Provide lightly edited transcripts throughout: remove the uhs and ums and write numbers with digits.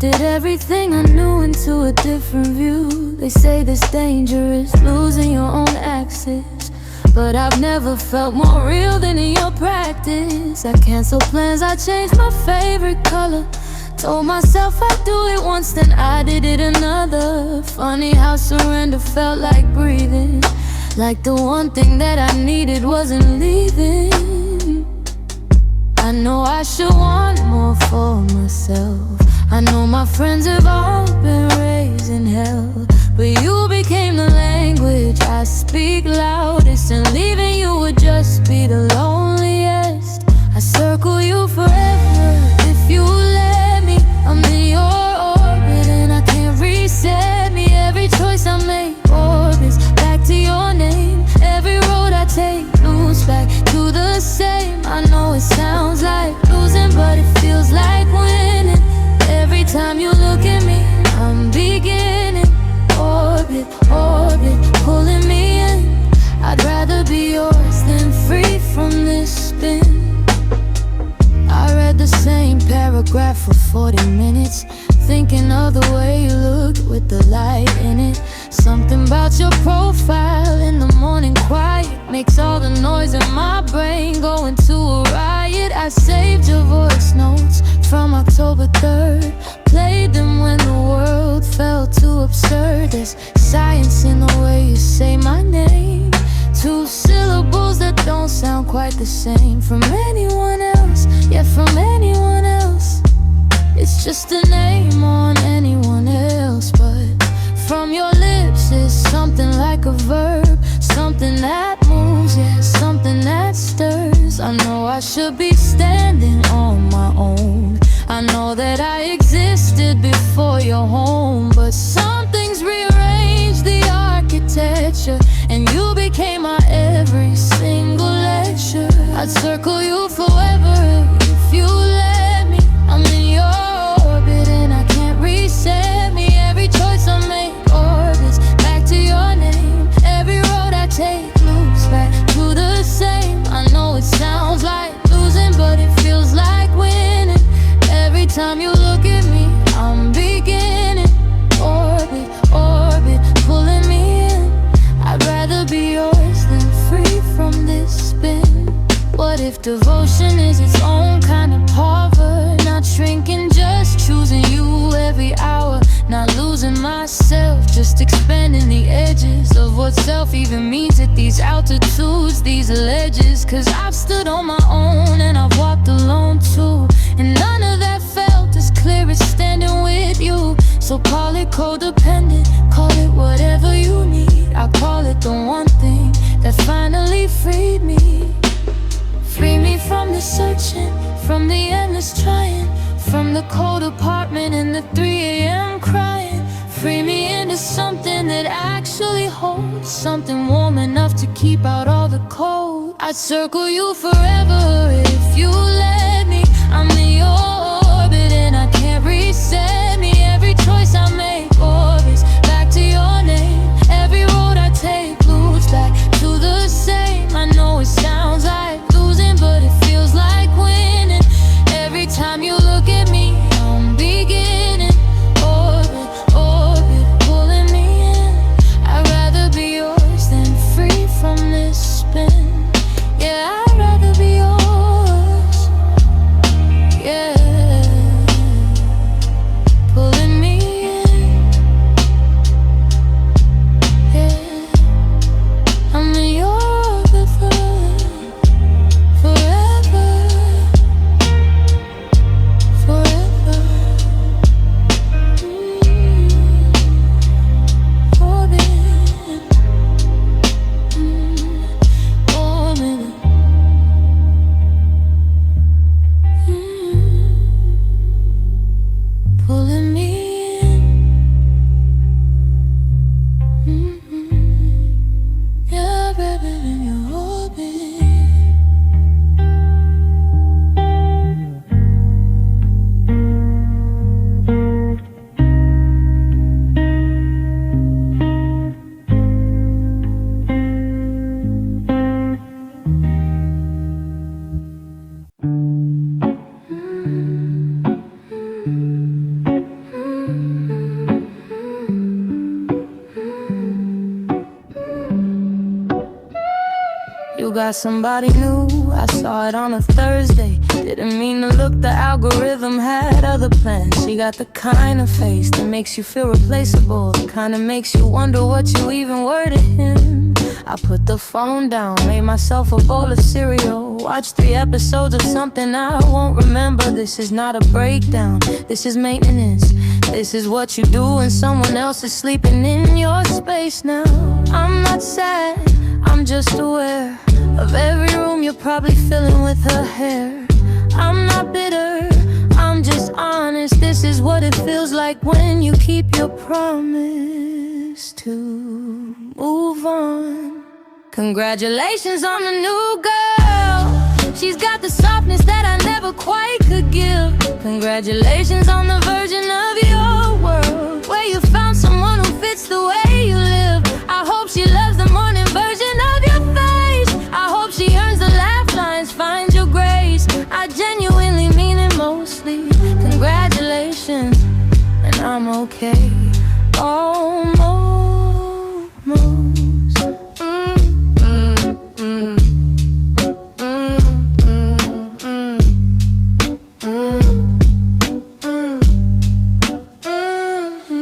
Did everything I knew into a different view. They say this dangerous, losing your own axis, but I've never felt more real than in your practice. I canceled plans, I changed my favorite color. Told myself I'd do it once, then I did it another. Funny how surrender felt like breathing, like the one thing that I needed wasn't leaving. I know I should want more for myself. I know my friends have all been raised in hell, but you became the language I speak loudest, and leaving you would just be the loneliest. I circle you forever if you let me. I'm in your orbit and I can't reset me. Every choice I make orbits back to your name. Every road I take loops back to the same. I know it sounds like losing, but it feels like winning. Every time you look at me, I'm beginning. Orbit, orbit, pulling me in. I'd rather be yours than free from this spin. I read the same paragraph for 40 minutes, thinking of the way you looked with the light in it. Something about your profile in the morning quiet makes all the noise in my brain go into a riot. I saved your voice notes from October 3rd, played them when the world felt too absurd. There's science in the way you say my name, two syllables that don't sound quite the same from anyone else, yeah, from anyone else. It's just a name on anyone else, but from your lips it's something like a verb, something that moves, yeah, something that stirs. I know I should be standing on my own. I know that I existed before your home, but something's rearranged the architecture, and you became my every single lecture. I'd circle you forever if you let me. I'm in your orbit and I can't reset me. Every choice I make orbits back to your name. Every road I take loops back to the same. I know it sounds like losing, but it feels like winning. Every time you look at me, I'm beginning. Orbit, orbit, pulling me in. I'd rather be yours than free from this spin. What if devotion is its own kind of power? Not shrinking, just choosing you every hour. Not losing myself, just expanding the edges of what self even means at these altitudes, these ledges. Cause I've stood on my own and I've walked alone too, and none of that felt as clear as standing with you. So call it codependent, call it whatever you need. I call it the one thing that finally freed me. Free me from the searching, from the endless trying, from the cold apartment and the 3 a.m. crying. Free me into something that actually holds, something warm enough to keep out all the cold. I'd circle you forever if you let me. I'm in your orbit and I can't reset me. Every choice I make orbits back to your name. Every road I take loops back to the same. I know it sounds like losing, but it feels like winning. Every time you look at me, I'm beginning. Orbit, orbit, pulling me in. I'd rather be yours than free from this spin. Yeah, I'd rather be yours. Yeah, pulling me in. Yeah, I'm in your orbit forever. got somebody new. I saw it on a Thursday, didn't mean to look, the algorithm had other plans. She got the kind of face that makes you feel replaceable, the kind that makes you wonder what you even were to him. I put the phone down, made myself a bowl of cereal, watched 3 episodes of something I won't remember. This is not a breakdown, this is maintenance. This is what you do when someone else is sleeping in your space now. I'm not sad, I'm just aware of every room you're probably filling with her hair. I'm not bitter, I'm just honest. This is what it feels like when you keep your promise to move on. Congratulations on the new girl, she's got the softness that I never quite could give. Congratulations on the version of your world where you found someone who fits the way you live. I hope she loves the morning version of your face. I hope she earns the laugh lines, finds your grace. I genuinely mean it mostly. Congratulations, and I'm okay. Almost.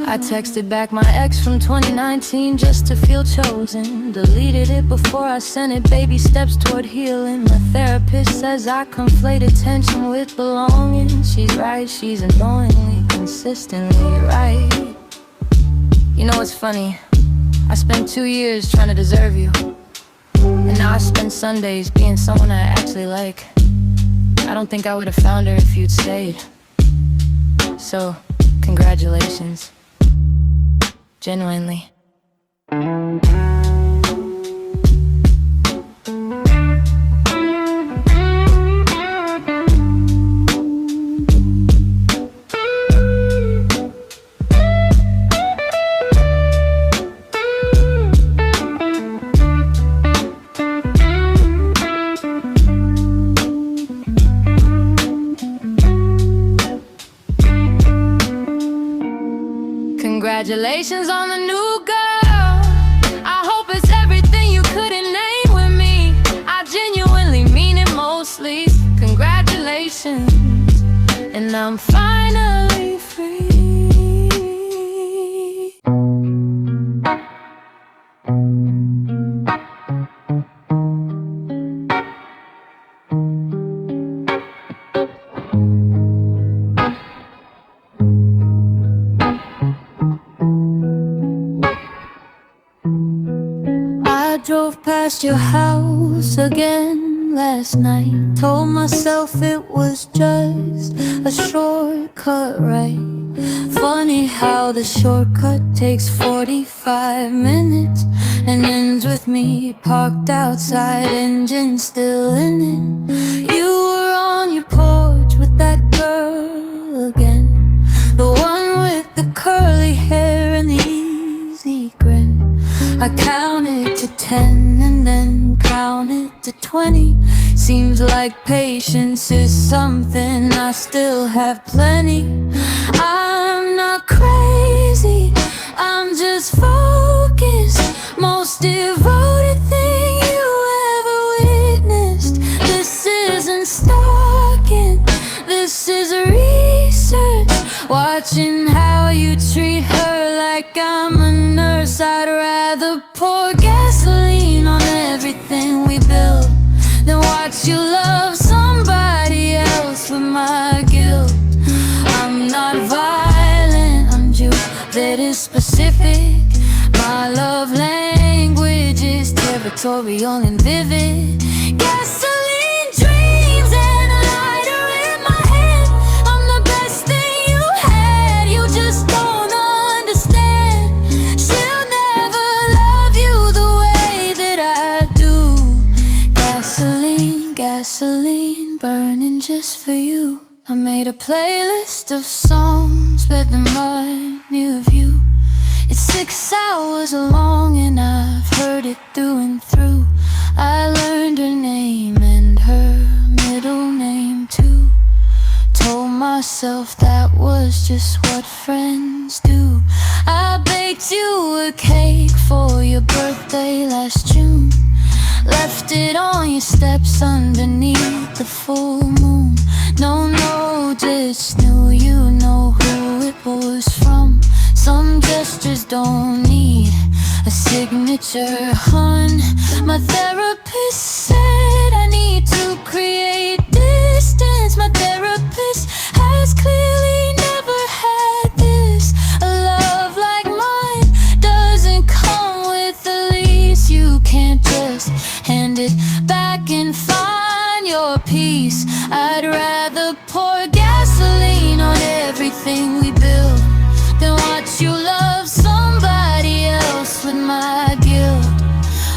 I texted back my ex from 2019 just to feel chosen. Deleted it before I sent it, baby steps toward healing. My therapist says I conflate attention with belonging. She's right, she's annoyingly, consistently right. You know what's funny? I spent 2 years trying to deserve you, and now I spend Sundays being someone I actually like. I don't think I would have found her if you'd stayed. So, congratulations. Genuinely. Congratulations on the new girl, I hope it's everything you couldn't name with me. I genuinely mean it mostly. Congratulations, and I'm finally free. I drove past your house again last night. Told myself it was just a shortcut, right? Funny how the shortcut takes 45 minutes and ends with me parked outside, engine still in it. You were on your porch with that girl again, the one with the curly hair and the easy grin. I counted to 10 and then counted to 20. Seems like patience is something I still have plenty. I'm not crazy, I'm just focused. Most devoted thing you ever witnessed. This isn't stalking, this is research. Watching how you treat her like I'm a nurse. I'd rather pour gasoline on everything we build than watch you love somebody else with my guilt. I'm not violent, I'm very specific. My love language is territorial and vivid. Gasoline dreams and a lighter in my hand. I'm the best thing you had, you just don't understand. She'll never love you the way that I do. Gasoline, gasoline, burning just for you. I made a playlist of songs that remind me of you. It's 6 hours long and I've heard it through and through. I learned her name and her middle name too. Told myself that was just what friends do. I baked you a cake for your birthday last June. Left it on your steps underneath the full moon. No, just knew you know who it was from. Some gestures don't need a signature, hun. My therapist said I need to create distance. My therapist has clearly never had this. A love like mine doesn't come with a lease. You can't just hand it back and find your peace. I'd rather pour gasoline on everything we build than watch you love somebody else with my guilt.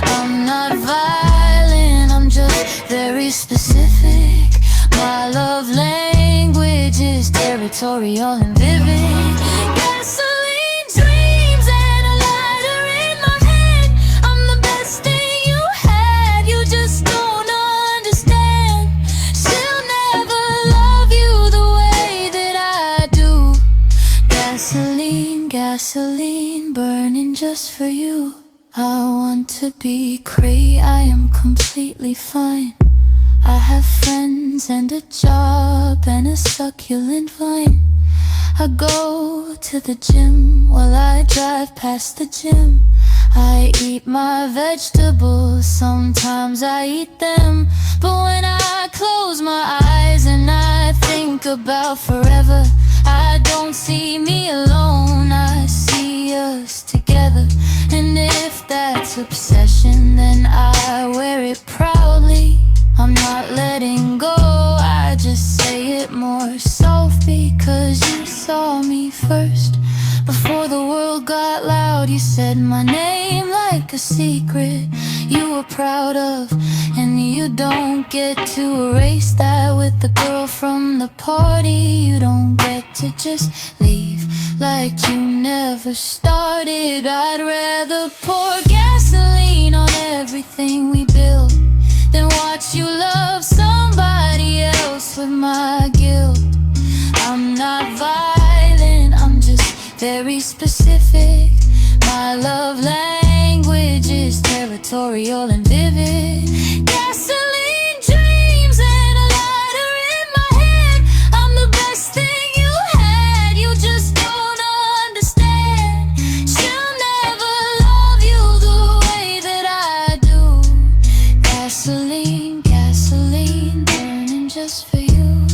I'm not violent, I'm just very specific. My love language is territorial and vivid. Gasoline dreams and a lighter in my hand. I'm the best thing you had, you just don't understand. Still never love you the way that I do. Gasoline, gasoline, burning just for you. I want to be crazy, I am completely fine. I have friends and a job and a succulent vine. I go to the gym while I drive past the gym. I eat my vegetables, sometimes I eat them. But when I close my eyes and I think about forever, I don't see me alone, I see us together. And if that's obsession, then I wear it proudly. I'm not letting go, I just say it more soft because you saw me first. Before the world got loud, you said my name like a secret you were proud of. And you don't get to erase that with the girl from the party. You don't get to just leave like you never started. I'd rather pour gasoline on everything we build than watch you love somebody else with my guilt. I'm not violent, I'm just very specific. My love language is territorial and vivid. Gasoline dreams and a lighter in my hand. I'm the best thing you had, you just don't understand. She'll never love you the way that I do. Gasoline, gasoline, burning just for you.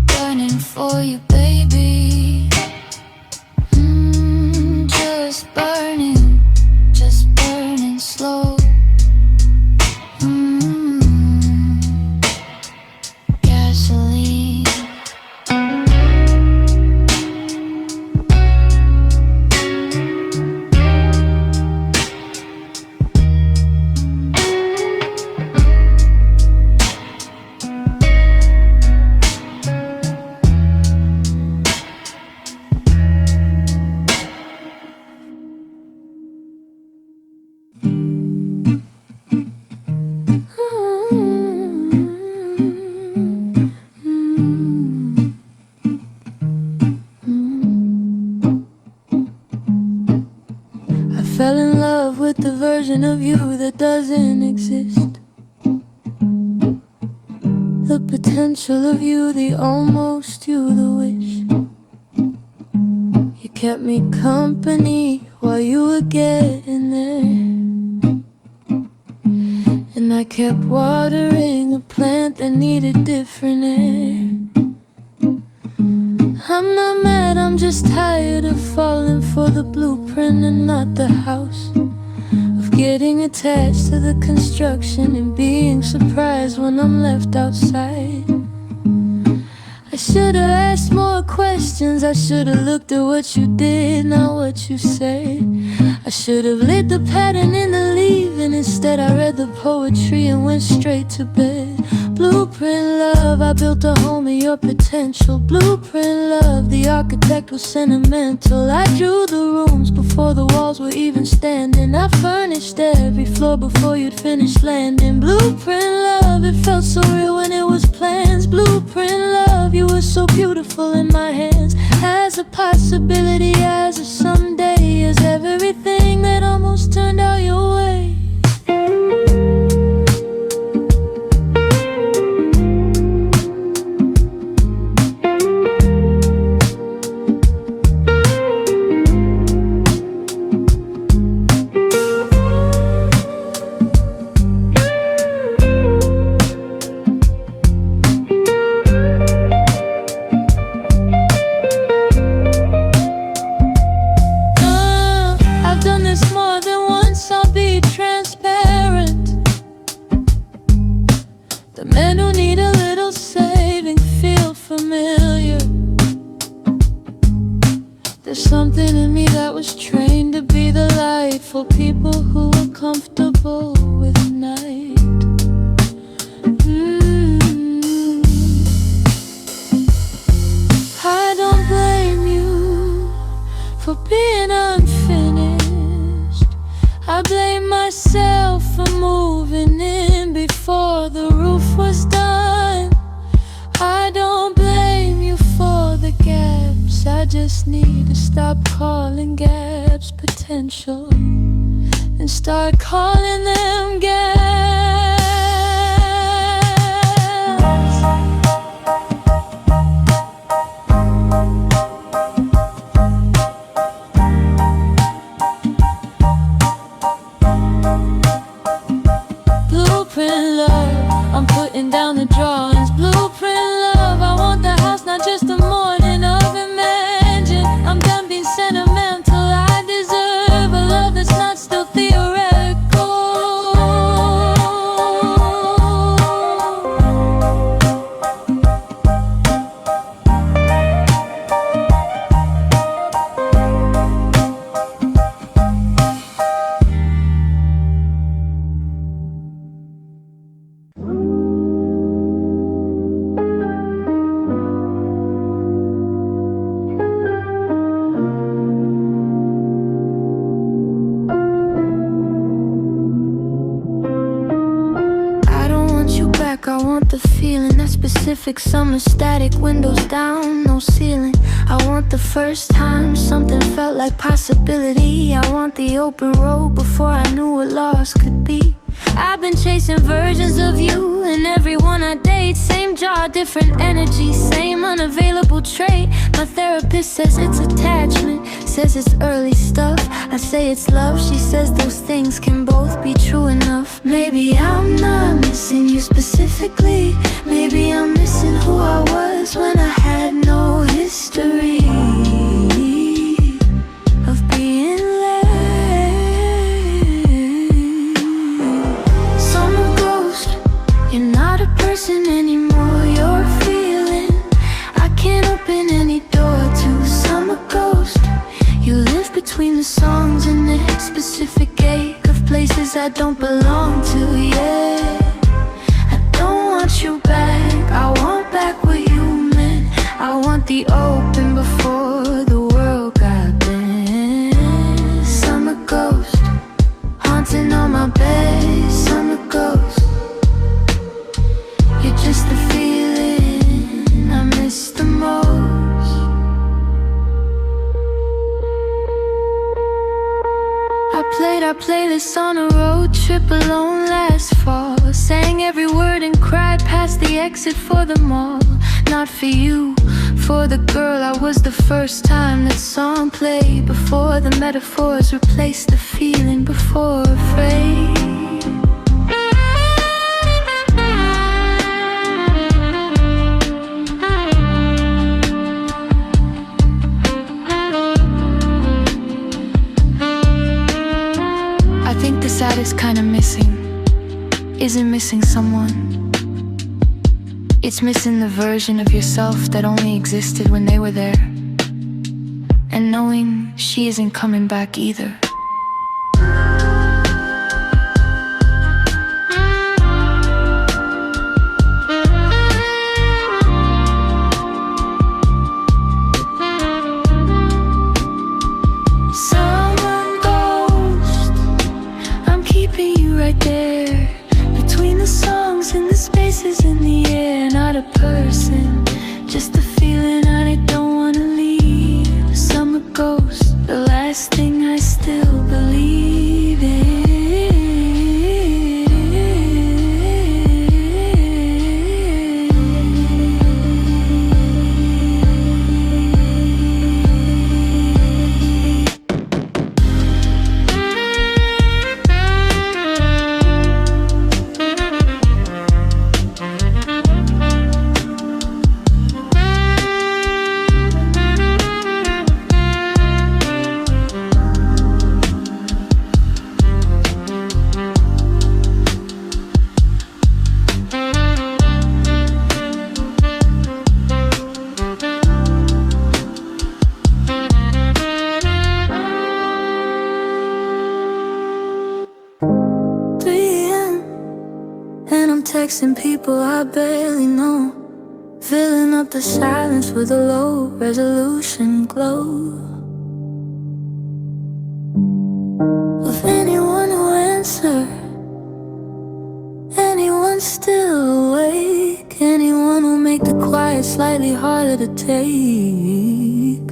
Burning for you, baby. Just burning slow. Gasoline. Fell in love with the version of you that doesn't exist. The potential of you, the almost you, the wish. You kept me company while you were getting there. And I kept watering a plant that needed different air. I'm not mad, I'm just tired of falling for the blueprint and not the house. Of getting attached to the construction and being surprised when I'm left outside. I should've asked more questions, I should've looked at what you did, not what you said. I should've lit the pattern in the leaving, instead I read the poetry and went straight to bed. Blueprint love, I built a home in your potential. Blueprint love, the architect was sentimental. I drew the rooms before the walls were even standing. I furnished every floor before you'd finished landing. Blueprint love, it felt so real when it was plans. Blueprint love, you were so beautiful in my hands. As a possibility, as a someday, as The men who need a little saving feel familiar. There's something in me that was trained to be the light for people who are comfortable with night. I don't blame you for being unfinished. I blame myself for moving in before the roof was done. I don't blame you for the gaps. I just need to stop calling gaps potential and start calling them gaps. Blueprint love, I'm putting down the drawings. Blueprint love, I want the house, not just the morning of imagine. I'm done being sentimental, I deserve a love that's not still theoretical. I want the feeling, that specific summer static, windows down, no ceiling. I want the first time something felt like possibility. I want the open road before I knew what lost could be. I've been chasing versions of you, and everyone I date, same jaw, different energy, same unavailable trait. My therapist says it's attachment, says it's early stuff. I say it's love, she says those things can both be true enough. Maybe I'm not missing you specifically. Maybe I'm missing who I was when I had no history of being led. Summer ghost, you're not a person anymore, you're a feeling. I can't open any door to summer ghost. You live between the songs and the specific ache of places I don't belong to, yeah. I don't want you back, I want back what you meant. I want the open before the world got bent. Summer ghost, haunting on my bed. Summer ghost, you're just the feeling I miss the most. I played our playlist on a road trip alone last fall. Sang every word and cried past the exit for the mall. Not for you, for the girl I was the first time that song played. Before the metaphors replaced the feeling, before afraid. I think the saddest kind of missing isn't missing someone. It's missing the version of yourself that only existed when they were there, and knowing she isn't coming back either. Summer ghost, I'm keeping you right there, between the songs and the spaces in the air. Not a person, just a feeling I don't wanna leave. Summer ghost, the last thing I still believe in. texting people I barely know, filling up the silence with a low resolution glow of anyone who answer, anyone still awake, anyone who make the quiet slightly harder to take.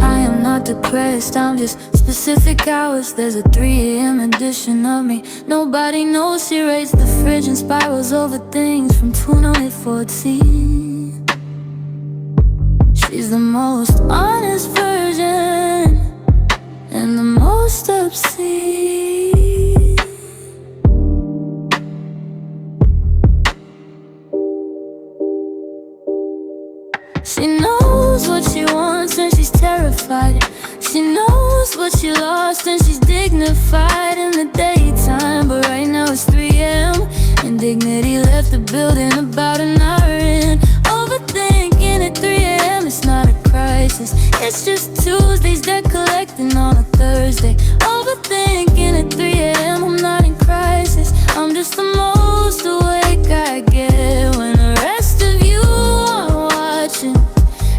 I am not depressed, I'm just specific hours. There's a 3 AM edition of me. Nobody knows she raised the fridge and spirals over things from tuna with 14. She's the most honest version and the most obscene. She knows what she wants and she's terrified. She knows what she lost and she's dignified in the daytime. But right now it's 3 AM and dignity left the building about an hour in. Overthinking at 3 AM, it's not a crisis. It's just Tuesdays that collecting on a Thursday. Overthinking at 3 AM, I'm not in crisis. I'm just the most awake I get when the rest of you are watching.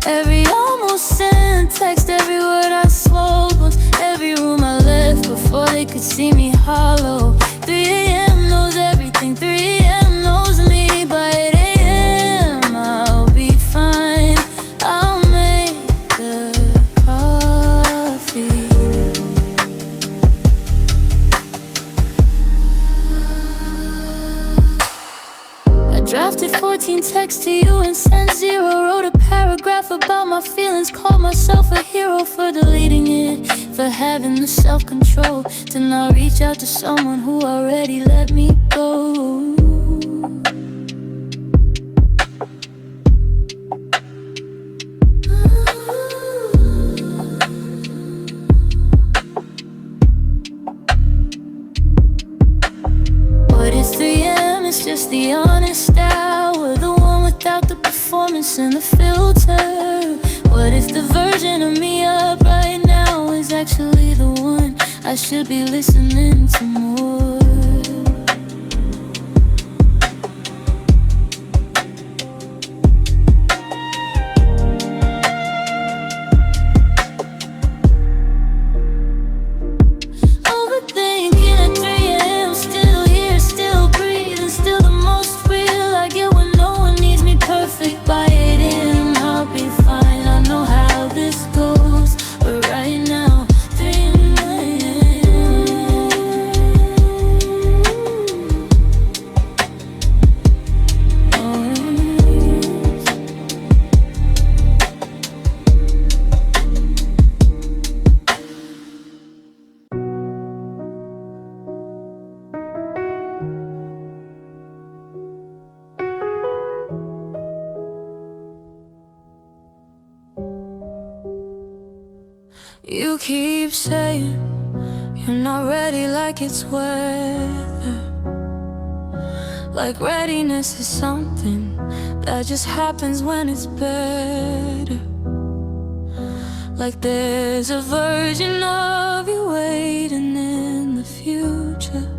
Every almost sent text, every word I swallowed was every room I left before they could see me hollow. 3 AM knows everything, 3 AM knows me. By 8 AM I'll be fine. I'll make the coffee. I drafted 14 texts to you and sent 0. Wrote a paragraph about my feelings, called myself a hero for deleting it, for having the self-control to not reach out to someone who already let me go. But it's 3 AM, it's just the honest hour, the one without the performance and the filter. What if the version of me up right now is actually the one I should be listening to more? Overthinking at 3 AM, still here, still breathing, still the most real I get when no one needs me perfect. By 8 AM I'll be fine, I know how this goes. But right now, 3 You keep saying you're not ready like it's weather, like readiness is something that just happens when it's better. Like there's a version of you waiting in the future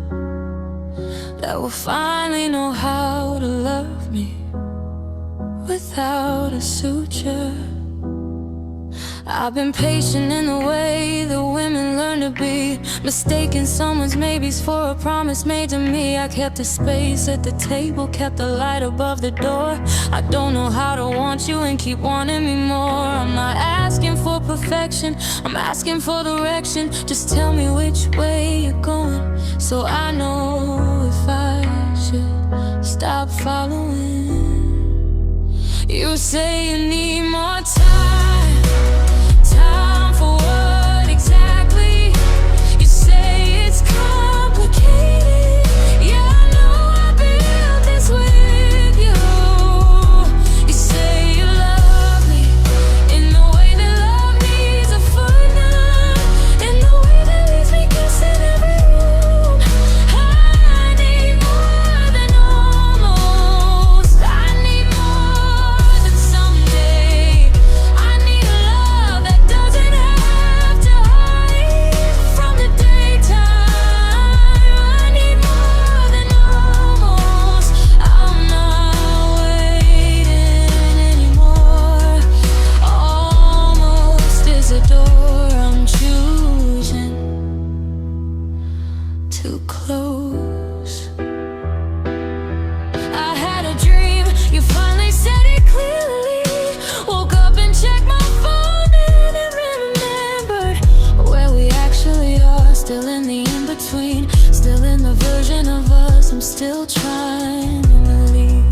that will finally know how to love me without a suture. I've been patient in the way that women learn to be, mistaking someone's maybes for a promise made to me. I kept a space at the table, kept the light above the door. I don't know how to want you and keep wanting me more. I'm not asking for perfection, I'm asking for direction. Just tell me which way you're going, so I know if I should stop following. You say you need more time, time for what exactly? You say it's complicated. Yeah, I know I built this with you. You say you love me in the way that love needs a footnote, in the way that leaves me kissing every room. I need more than almost, I need more than someday. close. I had a dream, you finally said it clearly. Woke up and checked my phone and remembered where we actually are. Still in the in-between, still in the version of us I'm still trying to believe.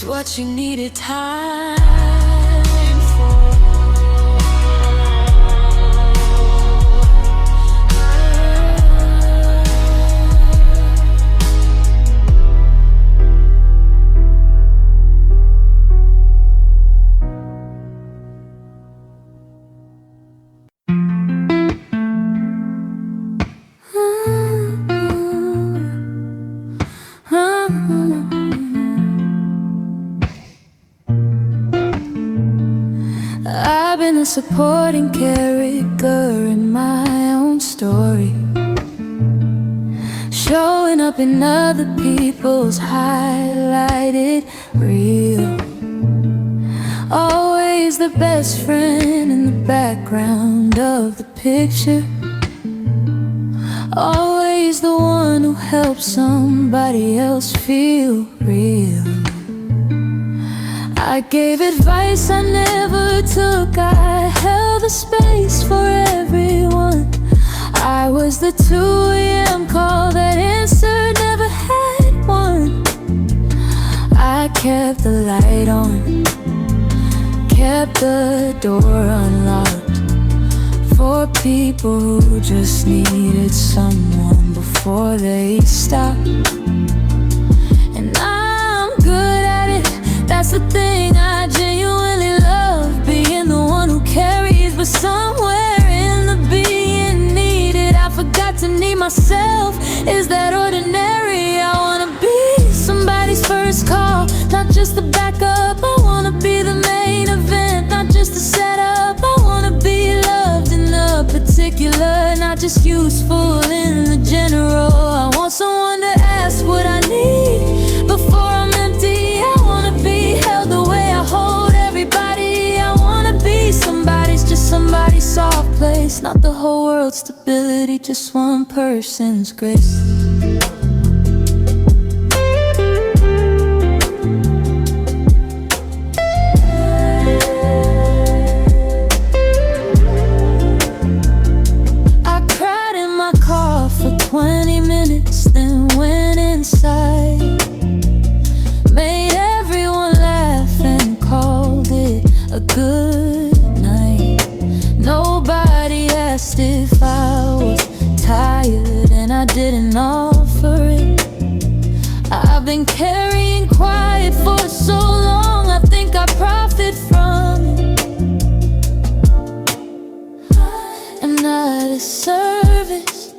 What you needed time for. I've been a supporting character in my own story, showing up in other people's highlighted reel. Always the best friend in the background of the picture, always the one who helps somebody else feel real. I gave advice I never took, I held the space for everyone. I was the 2 a.m. call that answered, never had one. I kept the light on, kept the door unlocked, for people who just needed someone before they stopped. And I'm good at it, that's the thing I genuinely love, being the one who carries. But somewhere in the being needed, I forgot to need myself. Is that ordinary? I wanna be somebody's first call, not just the backup. I wanna be the main event, not just the setup. I wanna be loved in the particular, not just useful in the general. I want someone to ask what I need before I'm empty. I wanna be held the way I hold everybody. I wanna be somebody's, just somebody's soft place, not the whole world's stability, just one person's grace. I cried in my car for 20 minutes, then went inside, made everyone laugh and called it a good night. Nobody asked if I was tired, and I didn't offer it. I've been carrying quiet for so long, I think I profit from it. I'm not a service,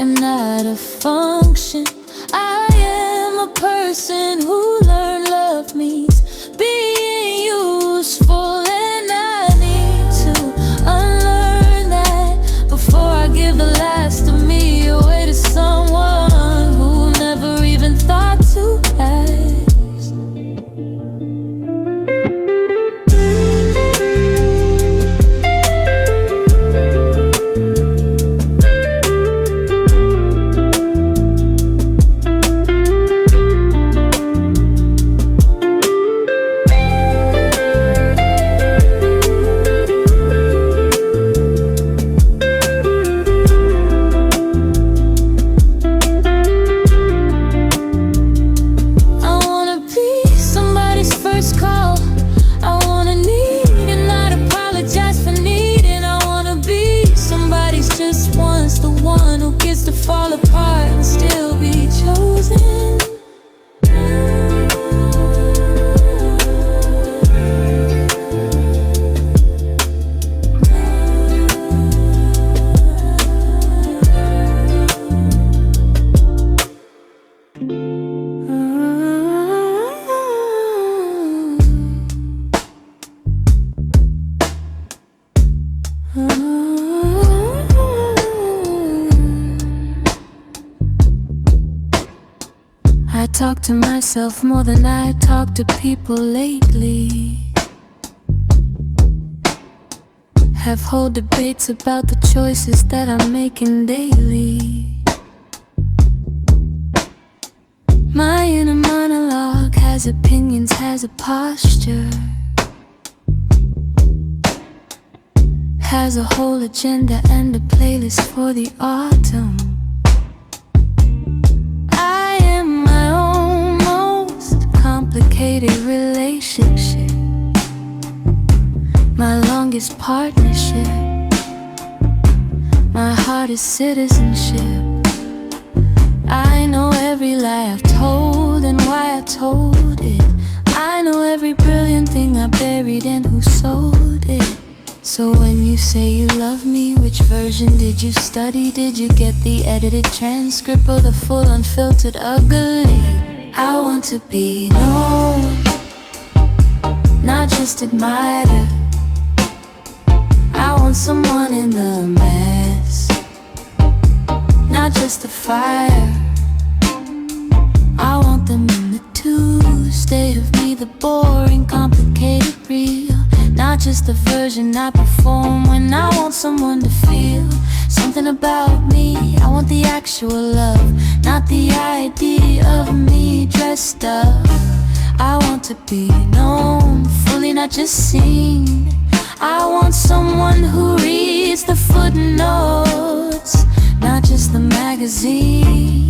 I'm not a function. I am a person who learned love means being useful, and I need to unlearn that before I give the last of me away to someone who never even thought to ask. one who gets to fall apart and still be chosen. I talk to myself more than I talk to people lately. Have whole debates about the choices that I'm making daily. My inner monologue has opinions, has a posture, has a whole agenda and a playlist for the autumn. I am my own most complicated relationship, my longest partnership, my hardest citizenship. I know every lie I've told and why I told it. I know every brilliant thing I buried and who sold it. So when you say you love me, which version did you study? Did you get the edited transcript or the full unfiltered ugly? I want to be known, not just admired. I want someone in the mess, not just the fire. I want them in the Tuesday of me, the boring, complicated, real. Not just the version I perform when I want someone to feel something about me. I want the actual love, not the idea of me dressed up. I want to be known fully, not just seen. I want someone who reads the footnotes, not just the magazine.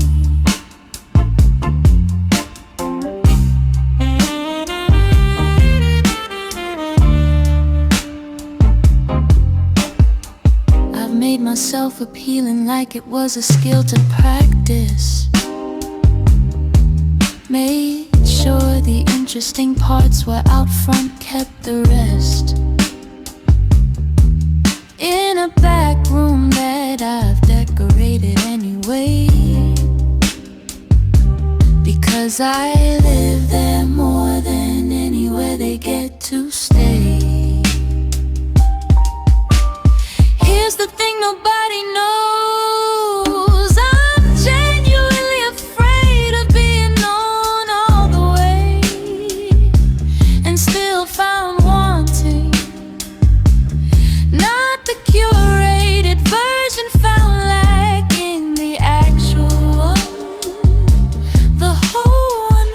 Made myself appealing like it was a skill to practice. Made sure the interesting parts were out front, kept the rest in a back room that I've decorated anyway, because I live there more than anywhere they get to stay. Here's the thing nobody knows, I'm genuinely afraid of being known all the way and still found wanting. Not the curated version, found lacking the actual one, the whole one.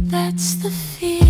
That's the fear.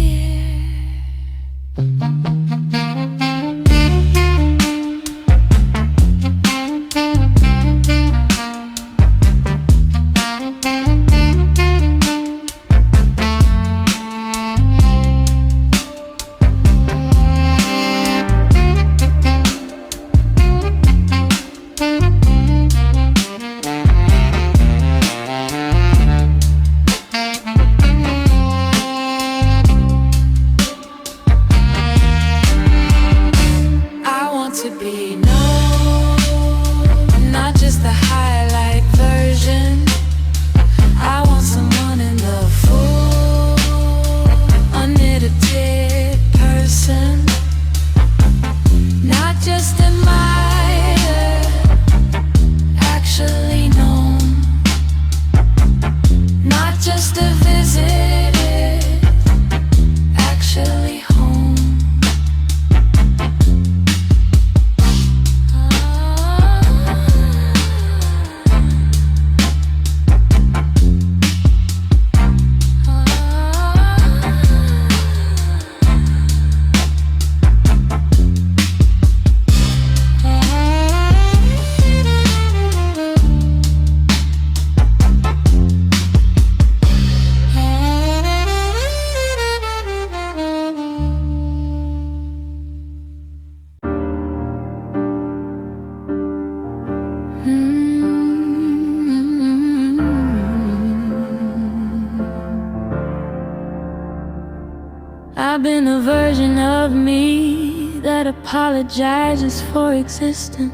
of me that apologizes for existing,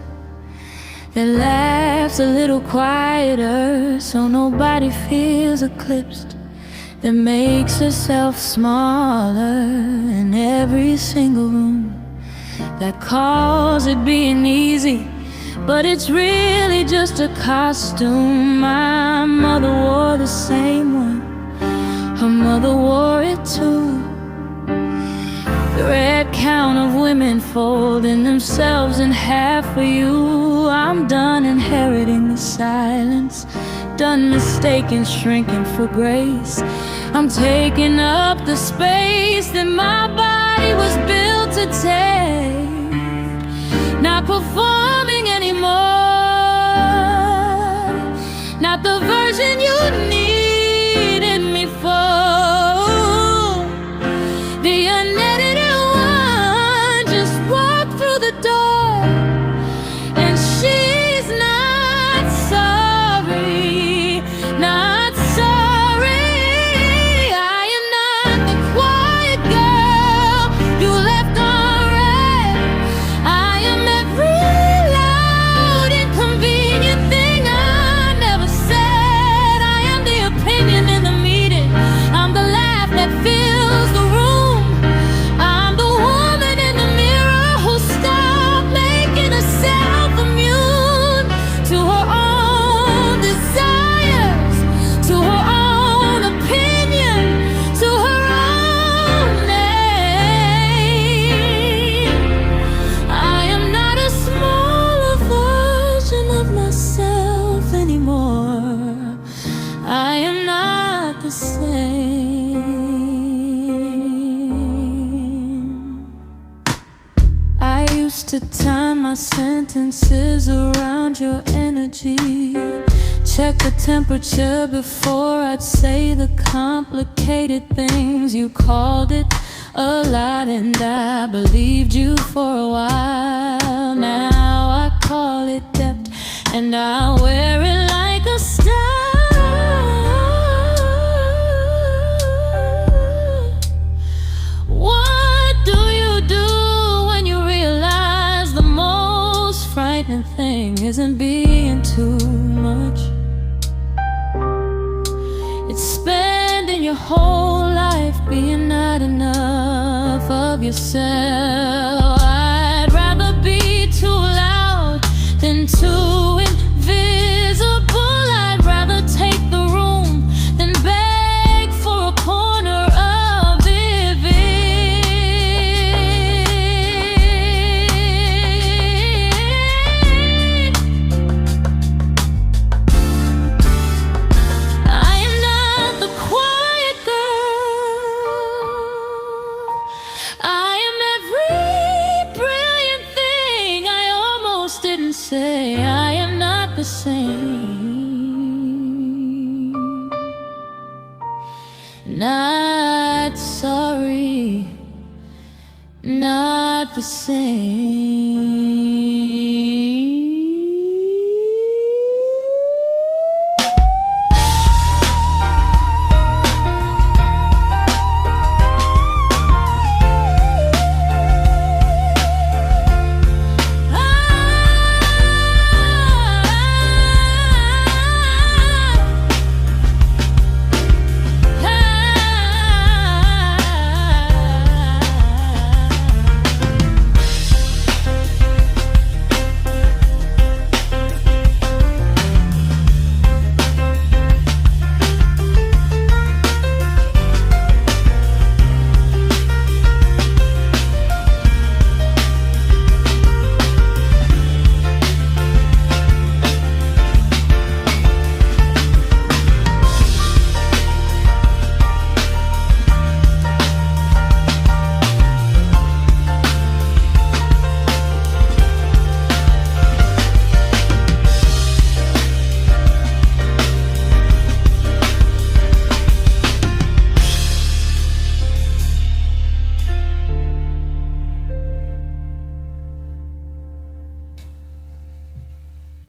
that laughs a little quieter so nobody feels eclipsed, that makes herself smaller in every single room, that calls it being easy, but it's really just a costume. My mother wore the same one, her mother wore it too. The red count of women folding themselves in half for you. I'm done inheriting the silence, done mistaking shrinking for grace. I'm taking up the space that my body was built to take, not performing anymore, not the version you needed me for. The unedited one just walked through the door, and she's not sorry, not sorry. I am not the quiet girl you left on red. I am every loud, inconvenient thing I never said. I am the opinion in the meeting. I'm the laugh that fills the room. I'm the woman in the mirror who stopped making herself immune to her own desires, to her own opinion, to her own name. I am not a smaller version of myself anymore. I am not the same. I used to time my sentences around your energy, check the temperature before I'd say the complicated things. You called it a lot and I believed you for a while. Now I call it depth and I wear it like a star. What do you do when you realize the most frightening thing isn't being too much? It's spending your whole life being not enough of yourself. I'd rather be too loud than too invisible. I'd rather take the room than beg for a corner of it. I am not the quiet girl. I am every brilliant thing I almost didn't say. I am not the same. Not sorry, not the same.